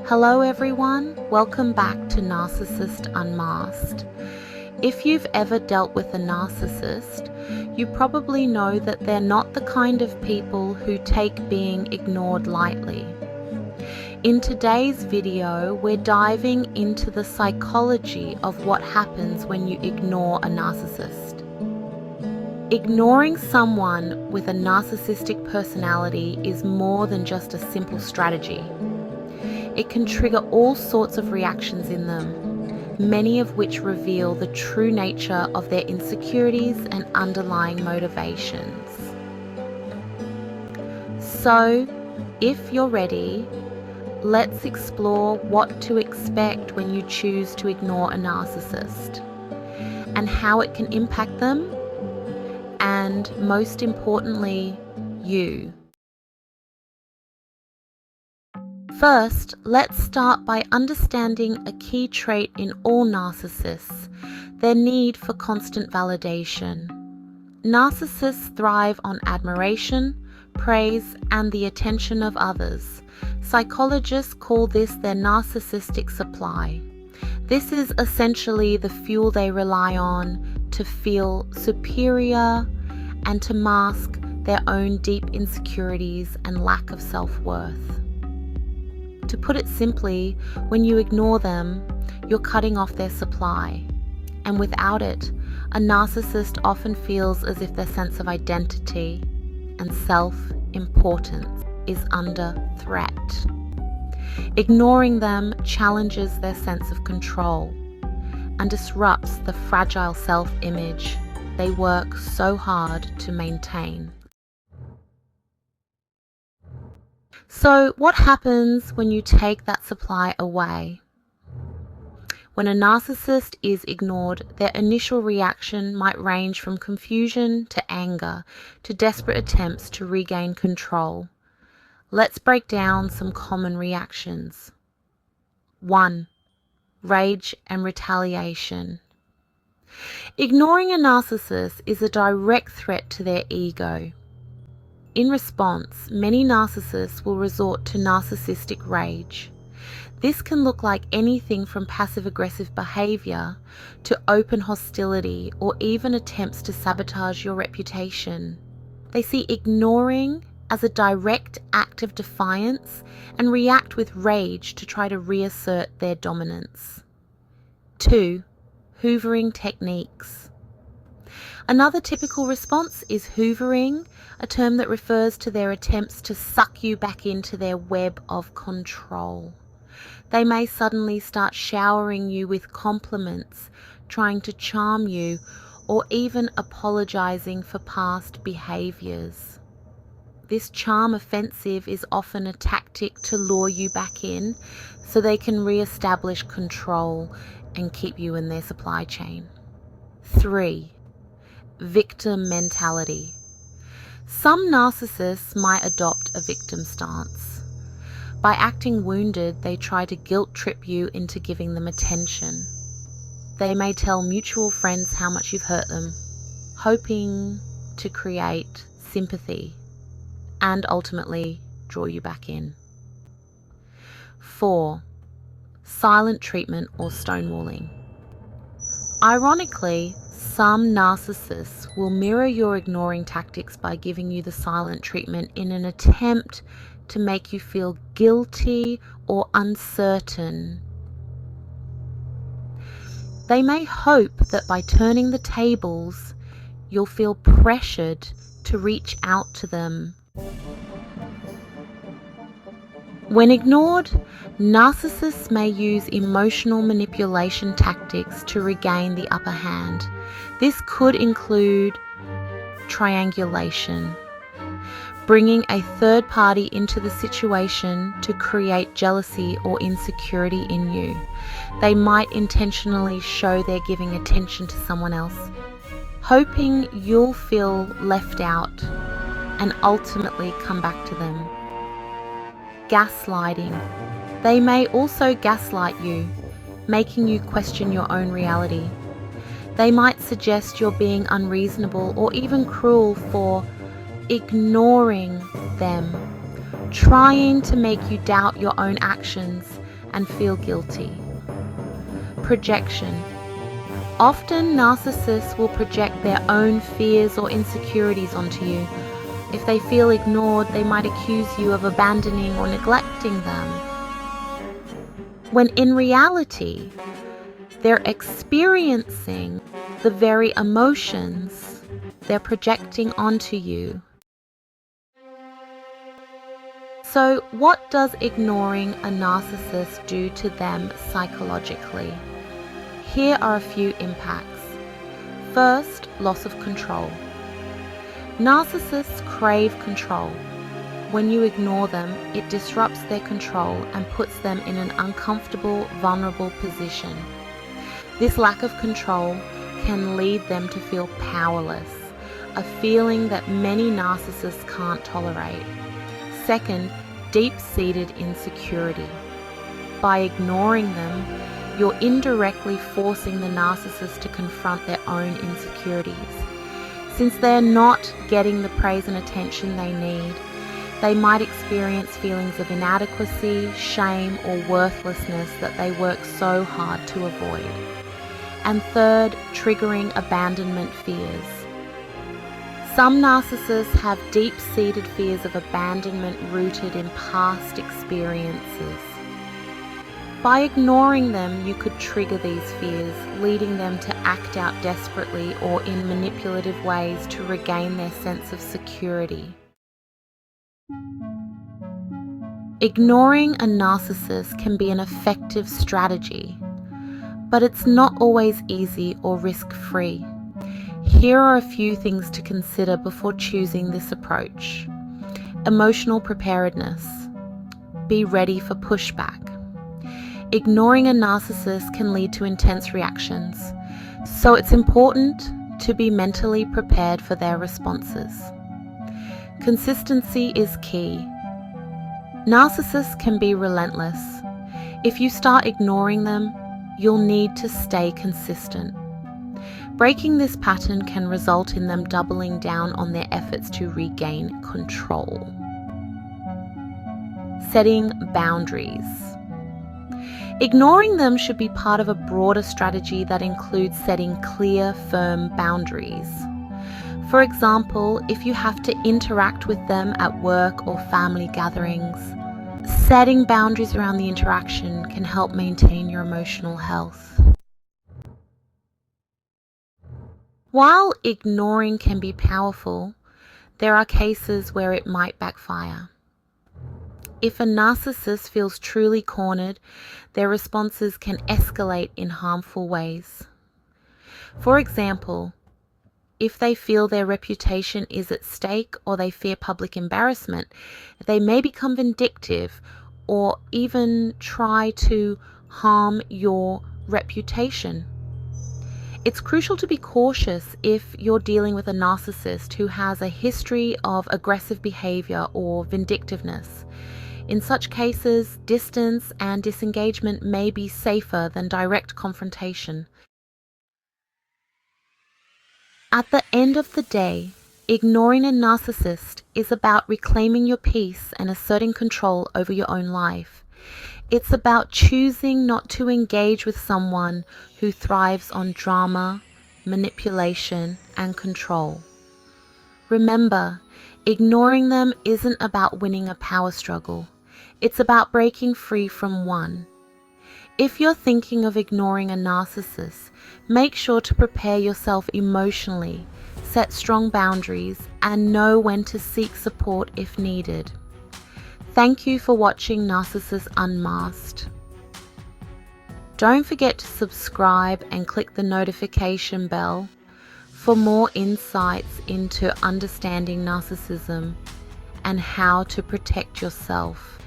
Hello everyone, welcome back to Narcissist Unmasked. If you've ever dealt with a narcissist, you probably know that they're not the kind of people who take being ignored lightly. In today's video, we're diving into the psychology of what happens when you ignore a narcissist. Ignoring someone with a narcissistic personality is more than just a simple strategy. It can trigger all sorts of reactions in them, many of which reveal the true nature of their insecurities and underlying motivations. So, if you're ready, let's explore what to expect when you choose to ignore a narcissist, and how it can impact them, and most importantly, you. First, let's start by understanding a key trait in all narcissists: their need for constant validation. Narcissists thrive on admiration, praise, and the attention of others. Psychologists call this their narcissistic supply. This is essentially the fuel they rely on to feel superior and to mask their own deep insecurities and lack of self-worth. To put it simply, when you ignore them, you're cutting off their supply. And without it, a narcissist often feels as if their sense of identity and self-importance is under threat. Ignoring them challenges their sense of control and disrupts the fragile self-image they work so hard to maintain. So, what happens when you take that supply away? When a narcissist is ignored, their initial reaction might range from confusion to anger to desperate attempts to regain control. Let's break down some common reactions. 1. Rage and retaliation. Ignoring a narcissist is a direct threat to their ego. In response, many narcissists will resort to narcissistic rage. This can look like anything from passive-aggressive behavior to open hostility or even attempts to sabotage your reputation. They see ignoring as a direct act of defiance and react with rage to try to reassert their dominance. 2. Hoovering techniques. Another typical response is hoovering, a term that refers to their attempts to suck you back into their web of control. They may suddenly start showering you with compliments, trying to charm you, or even apologizing for past behaviors. This charm offensive is often a tactic to lure you back in so they can re-establish control and keep you in their supply chain. 3. Victim mentality. Some narcissists might adopt a victim stance. By acting wounded, they try to guilt trip you into giving them attention. They may tell mutual friends how much you've hurt them, hoping to create sympathy and ultimately draw you back in. 4. Silent treatment or stonewalling. Ironically, some narcissists will mirror your ignoring tactics by giving you the silent treatment in an attempt to make you feel guilty or uncertain. They may hope that by turning the tables, you'll feel pressured to reach out to them. When ignored, narcissists may use emotional manipulation tactics to regain the upper hand. This could include triangulation, bringing a third party into the situation to create jealousy or insecurity in you. They might intentionally show they're giving attention to someone else, hoping you'll feel left out and ultimately come back to them. Gaslighting. They may also gaslight you, making you question your own reality. They might suggest you're being unreasonable or even cruel for ignoring them, trying to make you doubt your own actions and feel guilty. Projection. Often narcissists will project their own fears or insecurities onto you. If they feel ignored, they might accuse you of abandoning or neglecting them, when in reality, they're experiencing the very emotions they're projecting onto you. So, what does ignoring a narcissist do to them psychologically? Here are a few impacts. First, loss of control. Narcissists crave control. When you ignore them, it disrupts their control and puts them in an uncomfortable, vulnerable position. This lack of control can lead them to feel powerless, a feeling that many narcissists can't tolerate. Second, deep-seated insecurity. By ignoring them, you're indirectly forcing the narcissist to confront their own insecurities. Since they're not getting the praise and attention they need, they might experience feelings of inadequacy, shame, or worthlessness that they work so hard to avoid. And third, triggering abandonment fears. Some narcissists have deep-seated fears of abandonment rooted in past experiences. By ignoring them, you could trigger these fears, leading them to act out desperately or in manipulative ways to regain their sense of security. Ignoring a narcissist can be an effective strategy, but it's not always easy or risk-free. Here are a few things to consider before choosing this approach. Emotional preparedness. Be ready for pushback. Ignoring a narcissist can lead to intense reactions, so it's important to be mentally prepared for their responses. Consistency is key. Narcissists can be relentless. If you start ignoring them, you'll need to stay consistent. Breaking this pattern can result in them doubling down on their efforts to regain control. Setting boundaries. Ignoring them should be part of a broader strategy that includes setting clear, firm boundaries. For example, if you have to interact with them at work or family gatherings, setting boundaries around the interaction can help maintain your emotional health. While ignoring can be powerful, there are cases where it might backfire. If a narcissist feels truly cornered, their responses can escalate in harmful ways. For example, if they feel their reputation is at stake or they fear public embarrassment, they may become vindictive or even try to harm your reputation. It's crucial to be cautious if you're dealing with a narcissist who has a history of aggressive behavior or vindictiveness. In such cases, distance and disengagement may be safer than direct confrontation. At the end of the day, ignoring a narcissist is about reclaiming your peace and asserting control over your own life. It's about choosing not to engage with someone who thrives on drama, manipulation, and control. Remember, ignoring them isn't about winning a power struggle. It's about breaking free from one. If you're thinking of ignoring a narcissist, make sure to prepare yourself emotionally, set strong boundaries, and know when to seek support if needed. Thank you for watching Narcissist Unmasked. Don't forget to subscribe and click the notification bell for more insights into understanding narcissism and how to protect yourself.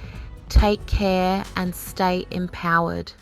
Take care and stay empowered.